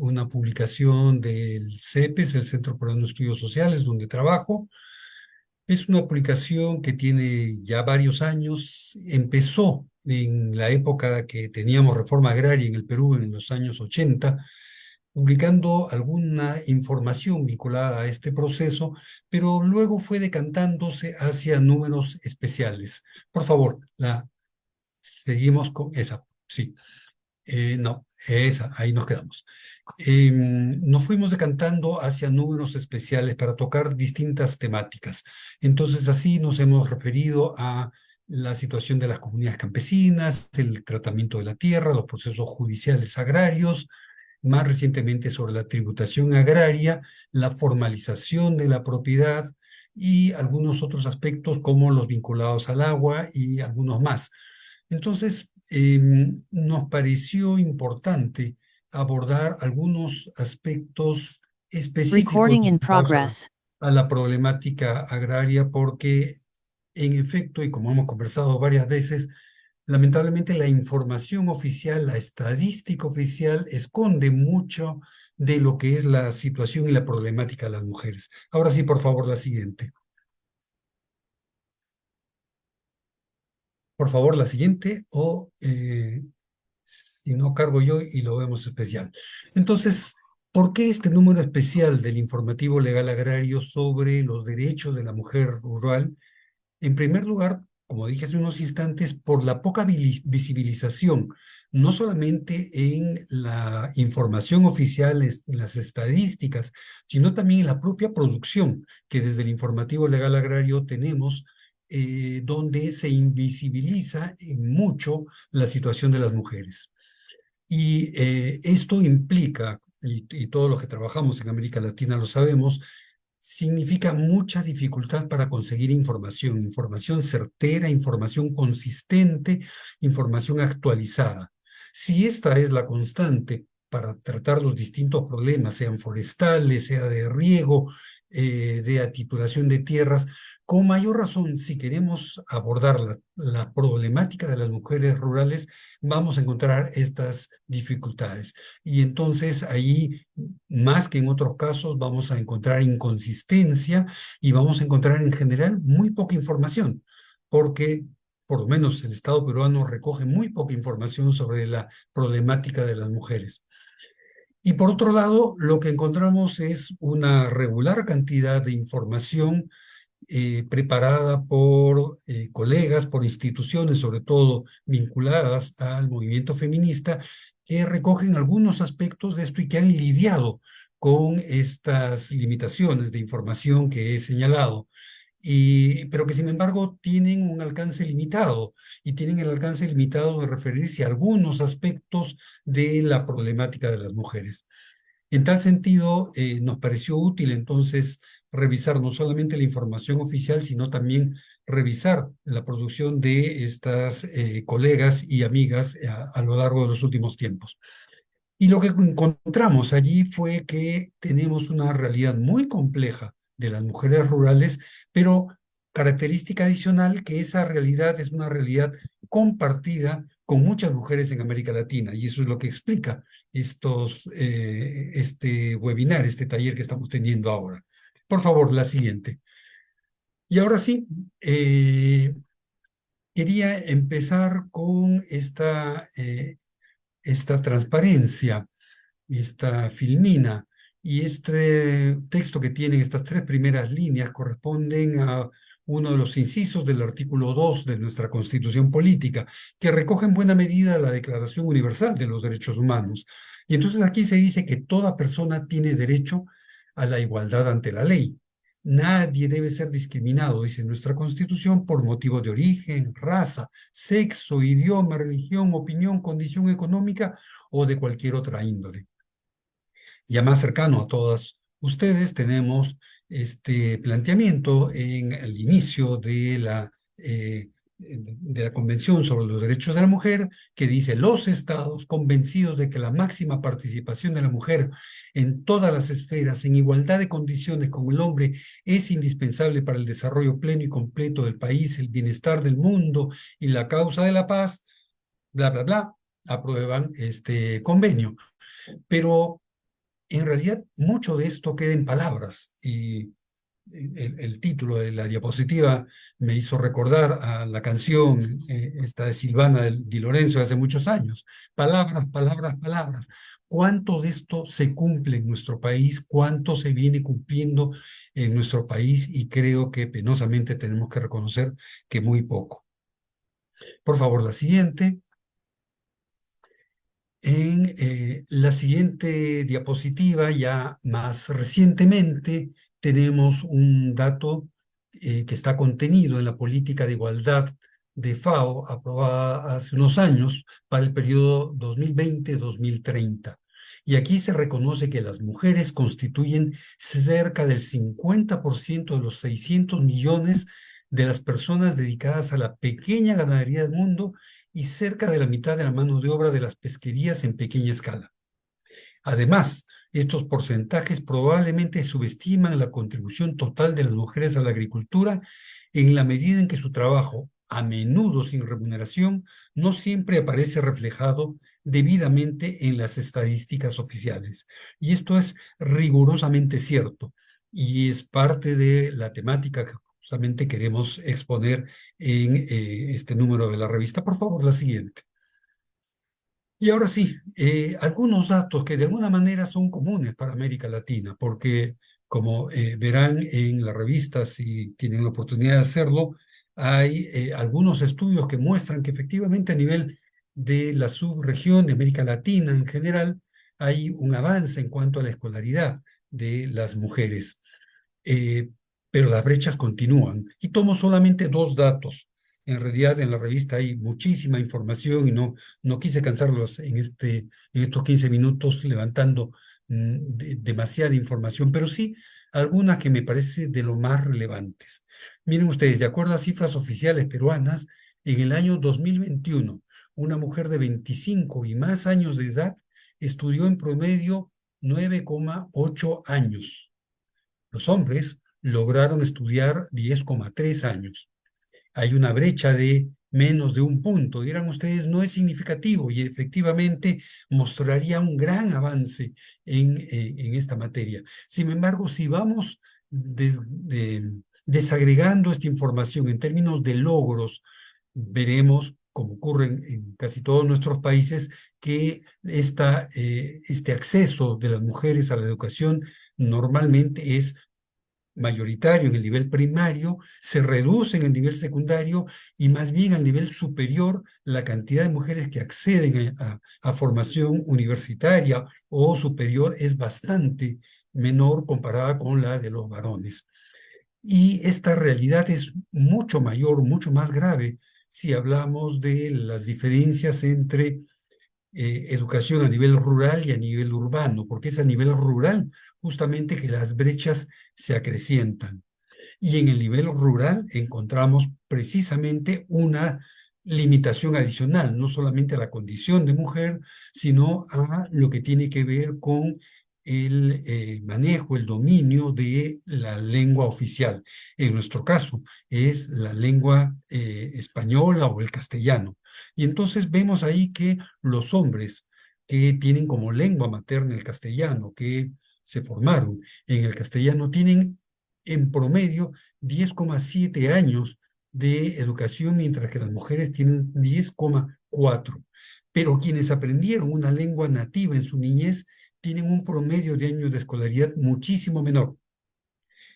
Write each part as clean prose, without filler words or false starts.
una publicación del CEPES, el Centro Peruano de Estudios Sociales, donde trabajo. Es una publicación que tiene ya varios años. Empezó en la época que teníamos reforma agraria en el Perú, en los años 80, publicando alguna información vinculada a este proceso, pero luego fue decantándose hacia números especiales. Por favor, seguimos con esa. Sí. No, esa, ahí nos quedamos. Nos fuimos decantando hacia números especiales para tocar distintas temáticas. Entonces, así nos hemos referido a la situación de las comunidades campesinas, el tratamiento de la tierra, los procesos judiciales agrarios, más recientemente sobre la tributación agraria, la formalización de la propiedad y algunos otros aspectos como los vinculados al agua y algunos más. Entonces, nos pareció importante abordar algunos aspectos específicos Recording in vinculados progress. a la problemática agraria, porque en efecto, y como hemos conversado varias veces, lamentablemente la información oficial, la estadística oficial, esconde mucho de lo que es la situación y la problemática de las mujeres. Ahora sí, por favor, la siguiente. Por favor, la siguiente, o si no cargo yo y lo vemos especial. Entonces, ¿por qué este número especial del informativo legal agrario sobre los derechos de la mujer rural? En primer lugar, como dije hace unos instantes, por la poca visibilización, no solamente en la información oficial, en las estadísticas, sino también en la propia producción que desde el informativo legal agrario tenemos, donde se invisibiliza en mucho la situación de las mujeres. Y esto implica, y todos los que trabajamos en América Latina lo sabemos, significa mucha dificultad para conseguir información, información certera, información consistente, información actualizada. Si esta es la constante para tratar los distintos problemas, sean forestales, sea de riego, de atitulación de tierras, con mayor razón, si queremos abordar la problemática de las mujeres rurales, vamos a encontrar estas dificultades. Y entonces ahí, más que en otros casos, vamos a encontrar inconsistencia y vamos a encontrar en general muy poca información, porque por lo menos el Estado peruano recoge muy poca información sobre la problemática de las mujeres. Y por otro lado, lo que encontramos es una regular cantidad de información preparada por colegas, por instituciones, sobre todo vinculadas al movimiento feminista, que recogen algunos aspectos de esto y que han lidiado con estas limitaciones de información que he señalado. Pero que sin embargo tienen un alcance limitado y tienen el alcance limitado de referirse a algunos aspectos de la problemática de las mujeres. En tal sentido, nos pareció útil entonces revisar no solamente la información oficial, sino también revisar la producción de estas colegas y amigas a lo largo de los últimos tiempos. Y lo que encontramos allí fue que tenemos una realidad muy compleja de las mujeres rurales, pero característica adicional que esa realidad es una realidad compartida con muchas mujeres en América Latina, y eso es lo que explica este webinar, este taller que estamos teniendo ahora. Por favor, la siguiente. Y ahora sí, quería empezar con esta transparencia, esta filmina, y este texto que tienen estas tres primeras líneas corresponden a uno de los incisos del artículo 2 de nuestra Constitución Política, que recoge en buena medida la Declaración Universal de los Derechos Humanos. Y entonces aquí se dice que toda persona tiene derecho a la igualdad ante la ley. Nadie debe ser discriminado, dice nuestra Constitución, por motivo de origen, raza, sexo, idioma, religión, opinión, condición económica o de cualquier otra índole. Ya más cercano a todas ustedes, tenemos este planteamiento en el inicio de la Convención sobre los Derechos de la Mujer, que dice: los estados convencidos de que la máxima participación de la mujer en todas las esferas, en igualdad de condiciones con el hombre, es indispensable para el desarrollo pleno y completo del país, el bienestar del mundo y la causa de la paz, bla, bla, bla, aprueban este convenio. Pero en realidad mucho de esto queda en palabras y el título de la diapositiva me hizo recordar a la canción esta de Silvana Di Lorenzo de hace muchos años. Palabras, palabras, palabras. ¿Cuánto de esto se cumple en nuestro país? ¿Cuánto se viene cumpliendo en nuestro país? Y creo que penosamente tenemos que reconocer que muy poco. Por favor, la siguiente. En la siguiente diapositiva, ya más recientemente, tenemos un dato que está contenido en la política de igualdad de FAO, aprobada hace unos años para el periodo 2020-2030. Y aquí se reconoce que las mujeres constituyen cerca del 50% de los 600 millones de las personas dedicadas a la pequeña ganadería del mundo y cerca de la mitad de la mano de obra de las pesquerías en pequeña escala. Además, estos porcentajes probablemente subestiman la contribución total de las mujeres a la agricultura en la medida en que su trabajo, a menudo sin remuneración, no siempre aparece reflejado debidamente en las estadísticas oficiales. Y esto es rigurosamente cierto y es parte de la temática que justamente queremos exponer en este número de la revista. Por favor, la siguiente. Y ahora sí, algunos datos que de alguna manera son comunes para América Latina, porque como verán en la revista, si tienen la oportunidad de hacerlo, hay algunos estudios que muestran que efectivamente a nivel de la subregión de América Latina en general, hay un avance en cuanto a la escolaridad de las mujeres. Eh, pero las brechas continúan. Y tomo solamente dos datos. En realidad en la revista hay muchísima información y no quise cansarlos en estos 15 minutos levantando demasiada información, pero sí algunas que me parece de lo más relevantes. Miren ustedes, de acuerdo a cifras oficiales peruanas, en el año 2021, una mujer de 25 y más años de edad estudió en promedio 9,8 años. Los hombres lograron estudiar 10,3 años. Hay una brecha de menos de un punto. Dirán ustedes, no es significativo y efectivamente mostraría un gran avance en esta materia. Sin embargo, si vamos desagregando esta información en términos de logros, veremos, como ocurre en casi todos nuestros países, que este acceso de las mujeres a la educación normalmente es mayoritario en el nivel primario, se reduce en el nivel secundario y más bien al nivel superior la cantidad de mujeres que acceden a formación universitaria o superior es bastante menor comparada con la de los varones. Y esta realidad es mucho mayor, mucho más grave si hablamos de las diferencias entre educación a nivel rural y a nivel urbano, porque es a nivel rural justamente que las brechas se acrecientan. Y en el nivel rural encontramos precisamente una limitación adicional, no solamente a la condición de mujer, sino a lo que tiene que ver con el manejo, el dominio de la lengua oficial. En nuestro caso es la lengua española o el castellano. Y entonces vemos ahí que los hombres que tienen como lengua materna el castellano, que se formaron en el castellano, tienen en promedio 10,7 años de educación, mientras que las mujeres tienen 10,4. Pero quienes aprendieron una lengua nativa en su niñez tienen un promedio de años de escolaridad muchísimo menor.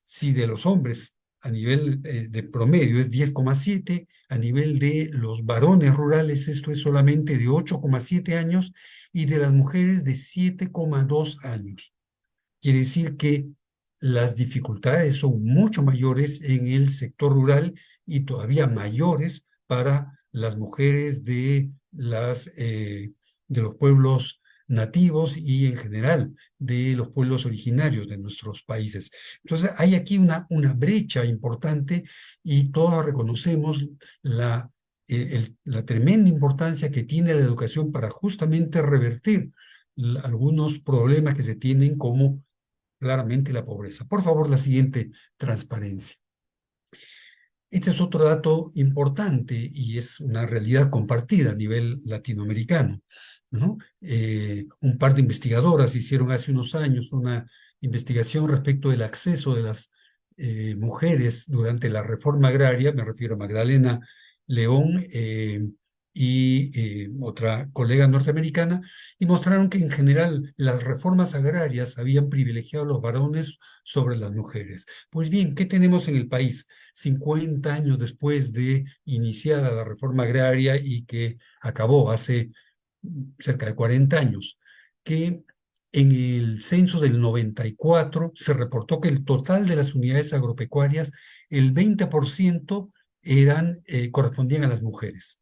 Si de los hombres a nivel de promedio es 10,7, a nivel de los varones rurales esto es solamente de 8,7 años y de las mujeres de 7,2 años. Quiere decir que las dificultades son mucho mayores en el sector rural y todavía mayores para las mujeres de los pueblos nativos y en general de los pueblos originarios de nuestros países. Entonces hay aquí una brecha importante y todos reconocemos la tremenda importancia que tiene la educación para justamente revertir algunos problemas que se tienen como claramente la pobreza. Por favor, la siguiente transparencia. Este es otro dato importante y es una realidad compartida a nivel latinoamericano. ¿no? Un par de investigadoras hicieron hace unos años una investigación respecto del acceso de las mujeres durante la reforma agraria, me refiero a Magdalena León y otra colega norteamericana, y mostraron que en general las reformas agrarias habían privilegiado a los varones sobre las mujeres. Pues bien, ¿qué tenemos en el país? 50 años después de iniciada la reforma agraria y que acabó hace cerca de 40 años, que en el censo del 94 se reportó que el total de las unidades agropecuarias, el 20% correspondían a las mujeres.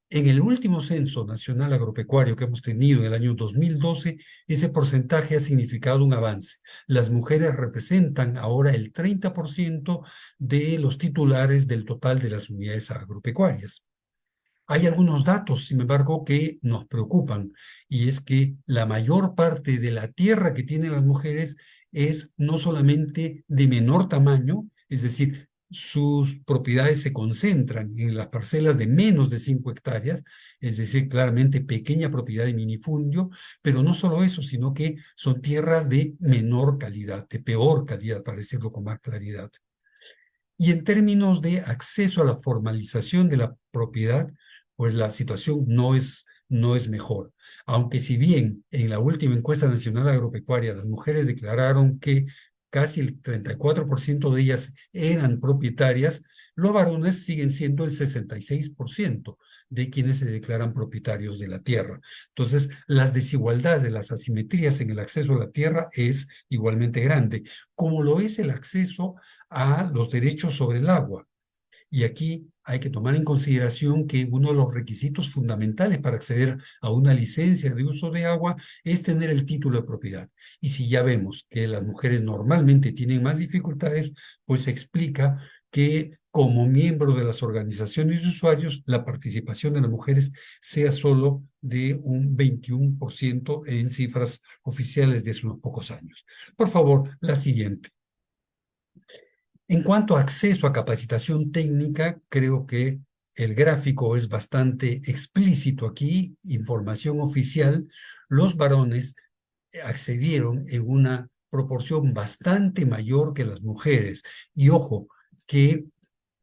En el último censo nacional agropecuario que hemos tenido en el año 2012, ese porcentaje ha significado un avance. Las mujeres representan ahora el 30% de los titulares del total de las unidades agropecuarias. Hay algunos datos, sin embargo, que nos preocupan, y es que la mayor parte de la tierra que tienen las mujeres es no solamente de menor tamaño, es decir, sus propiedades se concentran en las parcelas de menos de 5 hectáreas, es decir, claramente pequeña propiedad de minifundio, pero no solo eso, sino que son tierras de menor calidad, de peor calidad, para decirlo con más claridad. Y en términos de acceso a la formalización de la propiedad, pues la situación no es mejor. Aunque si bien en la última encuesta nacional agropecuaria las mujeres declararon que casi el 34% de ellas eran propietarias, los varones siguen siendo el 66% de quienes se declaran propietarios de la tierra. Entonces, las desigualdades, las asimetrías en el acceso a la tierra es igualmente grande, como lo es el acceso a los derechos sobre el agua. Y aquí hay que tomar en consideración que uno de los requisitos fundamentales para acceder a una licencia de uso de agua es tener el título de propiedad. Y si ya vemos que las mujeres normalmente tienen más dificultades, pues se explica que como miembro de las organizaciones de usuarios, la participación de las mujeres sea solo de un 21% en cifras oficiales de hace unos pocos años. Por favor, la siguiente. En cuanto a acceso a capacitación técnica, creo que el gráfico es bastante explícito aquí, información oficial. Los varones accedieron en una proporción bastante mayor que las mujeres. Y ojo, que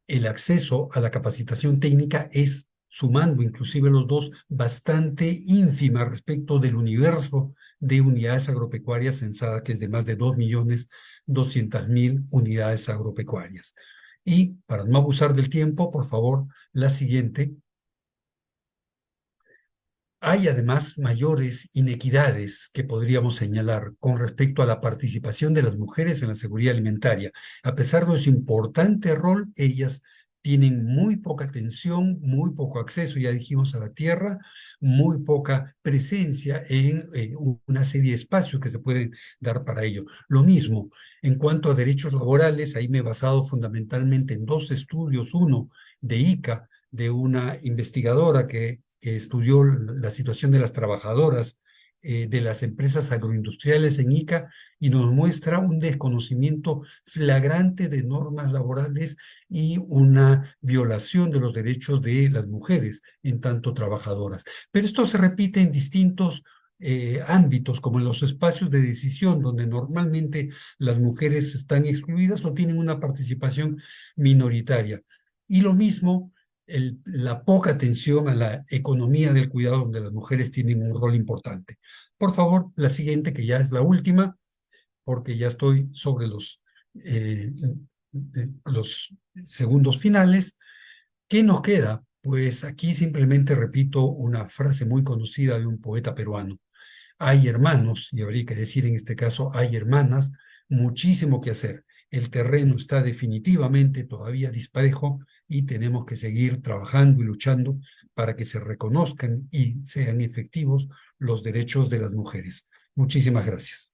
el acceso a la capacitación técnica es, sumando inclusive los dos, bastante ínfima respecto del universo de unidades agropecuarias censadas, que es de más de 2.200.000 unidades agropecuarias. Y para no abusar del tiempo, por favor, la siguiente. Hay además mayores inequidades que podríamos señalar con respecto a la participación de las mujeres en la seguridad alimentaria. A pesar de su importante rol, ellas tienen muy poca atención, muy poco acceso, ya dijimos, a la tierra, muy poca presencia en una serie de espacios que se pueden dar para ello. Lo mismo, en cuanto a derechos laborales, ahí me he basado fundamentalmente en dos estudios, uno de ICA, de una investigadora que estudió la situación de las trabajadoras de las empresas agroindustriales en Ica y nos muestra un desconocimiento flagrante de normas laborales y una violación de los derechos de las mujeres en tanto trabajadoras. Pero esto se repite en distintos ámbitos, como en los espacios de decisión, donde normalmente las mujeres están excluidas o tienen una participación minoritaria. Y lo mismo la poca atención a la economía del cuidado, donde las mujeres tienen un rol importante. Por favor, la siguiente, que ya es la última, porque ya estoy sobre los segundos finales. ¿Qué nos queda? Pues aquí simplemente repito una frase muy conocida de un poeta peruano. Hay hermanos, y habría que decir en este caso, hay hermanas, muchísimo que hacer. El terreno está definitivamente todavía disparejo y tenemos que seguir trabajando y luchando para que se reconozcan y sean efectivos los derechos de las mujeres. Muchísimas gracias.